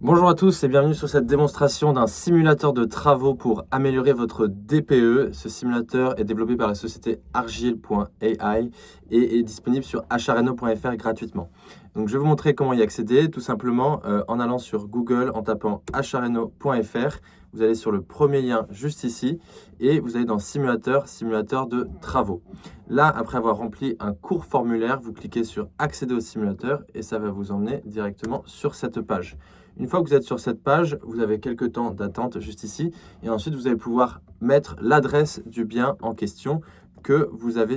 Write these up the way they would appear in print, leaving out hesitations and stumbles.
Bonjour à tous et bienvenue sur cette démonstration d'un simulateur de travaux pour améliorer votre DPE. Ce simulateur est développé par la société Argile.ai et est disponible sur achareno.fr gratuitement. Donc je vais vous montrer comment y accéder, tout simplement en allant sur Google, en tapant achareno.fr. Vous allez sur le premier lien juste ici et vous allez dans simulateur de travaux. Là, après avoir rempli un court formulaire, vous cliquez sur accéder au simulateur et ça va vous emmener directement sur cette page. Une fois que vous êtes sur cette page, vous avez quelques temps d'attente juste ici et ensuite vous allez pouvoir mettre l'adresse du bien en question que vous avez,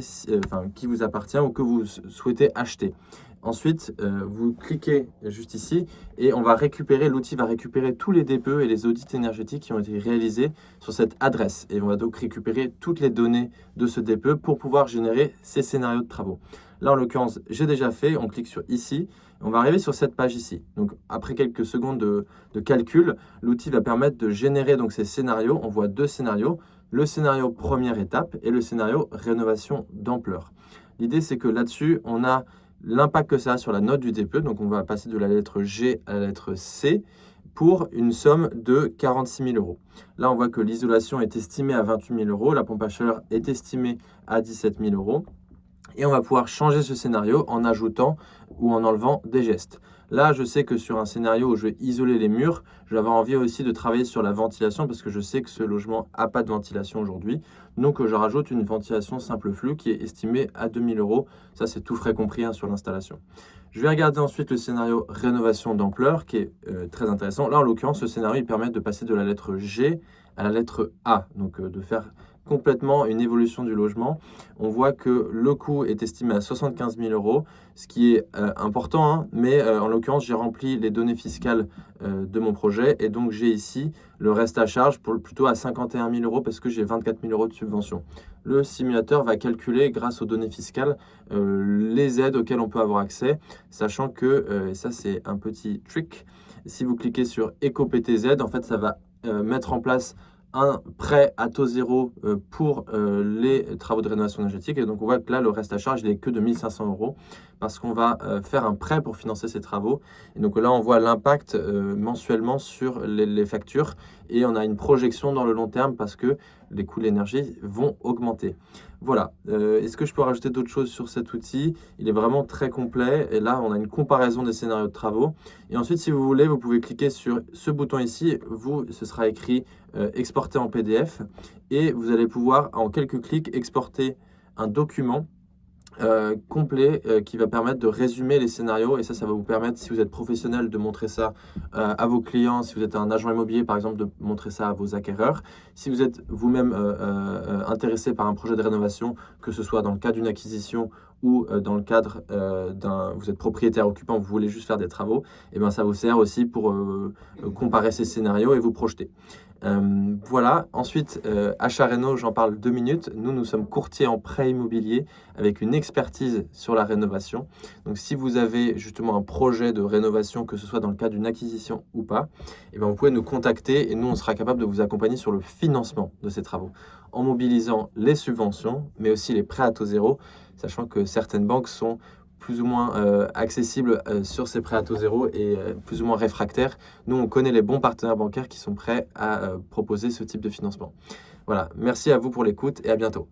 qui vous appartient ou que vous souhaitez acheter. Ensuite, vous cliquez juste ici et l'outil va récupérer tous les DPE et les audits énergétiques qui ont été réalisés sur cette adresse. Et on va donc récupérer toutes les données de ce DPE pour pouvoir générer ces scénarios de travaux. Là, en l'occurrence, j'ai déjà fait. On clique sur ici. On va arriver sur cette page ici. Donc, après quelques secondes de calcul, l'outil va permettre de générer donc, ces scénarios. On voit deux scénarios. Le scénario première étape et le scénario rénovation d'ampleur. L'idée, c'est que là-dessus, on a l'impact que ça a sur la note du DPE. Donc, on va passer de la lettre G à la lettre C pour une somme de 46 000 euros. Là, on voit que l'isolation est estimée à 28 000 euros. La pompe à chaleur est estimée à 17 000 euros. Et on va pouvoir changer ce scénario en ajoutant ou en enlevant des gestes. Là, je sais que sur un scénario où je vais isoler les murs, je vais avoir envie aussi de travailler sur la ventilation parce que je sais que ce logement n'a pas de ventilation aujourd'hui. Donc, je rajoute une ventilation simple flux qui est estimée à 2 000 euros. Ça, c'est tout frais compris sur l'installation. Je vais regarder ensuite le scénario rénovation d'ampleur qui est très intéressant. Là, en l'occurrence, ce scénario il permet de passer de la lettre G à la lettre A, donc de faire complètement une évolution du logement. On voit que le coût est estimé à 75 000 euros, ce qui est important, mais en l'occurrence, j'ai rempli les données fiscales de mon projet et donc j'ai ici le reste à charge plutôt à 51 000 euros parce que j'ai 24 000 euros de subvention. Le simulateur va calculer, grâce aux données fiscales, les aides auxquelles on peut avoir accès, sachant que, et ça c'est un petit trick, si vous cliquez sur EcoPTZ, en fait ça va mettre en place un prêt à taux zéro pour les travaux de rénovation énergétique. Et donc, on voit que là, le reste à charge, il est que de 1 500 euros parce qu'on va faire un prêt pour financer ces travaux. Et donc là, on voit l'impact mensuellement sur les factures et on a une projection dans le long terme parce que les coûts de l'énergie vont augmenter. Voilà. Est-ce que je peux rajouter d'autres choses sur cet outil? Il est vraiment très complet. Et là, on a une comparaison des scénarios de travaux. Et ensuite, si vous voulez, vous pouvez cliquer sur ce bouton ici. Ce sera écrit exporter en PDF. Et vous allez pouvoir, en quelques clics, exporter un document complet qui va permettre de résumer les scénarios et ça va vous permettre, si vous êtes professionnel, de montrer ça à vos clients, si vous êtes un agent immobilier par exemple, de montrer ça à vos acquéreurs. Si vous êtes vous-même intéressé par un projet de rénovation, que ce soit dans le cadre d'une acquisition ou dans le cadre vous êtes propriétaire occupant, vous voulez juste faire des travaux, et bien ça vous sert aussi pour comparer ces scénarios et vous projeter. Voilà, ensuite, Achareno, j'en parle 2 minutes. Nous sommes courtiers en prêt immobilier avec une expertise sur la rénovation. Donc, si vous avez justement un projet de rénovation, que ce soit dans le cadre d'une acquisition ou pas, eh bien, vous pouvez nous contacter et nous, on sera capable de vous accompagner sur le financement de ces travaux en mobilisant les subventions, mais aussi les prêts à taux zéro, sachant que certaines banques sont plus ou moins accessibles sur ces prêts à taux zéro et plus ou moins réfractaires. Nous, on connaît les bons partenaires bancaires qui sont prêts à proposer ce type de financement. Voilà, merci à vous pour l'écoute et à bientôt.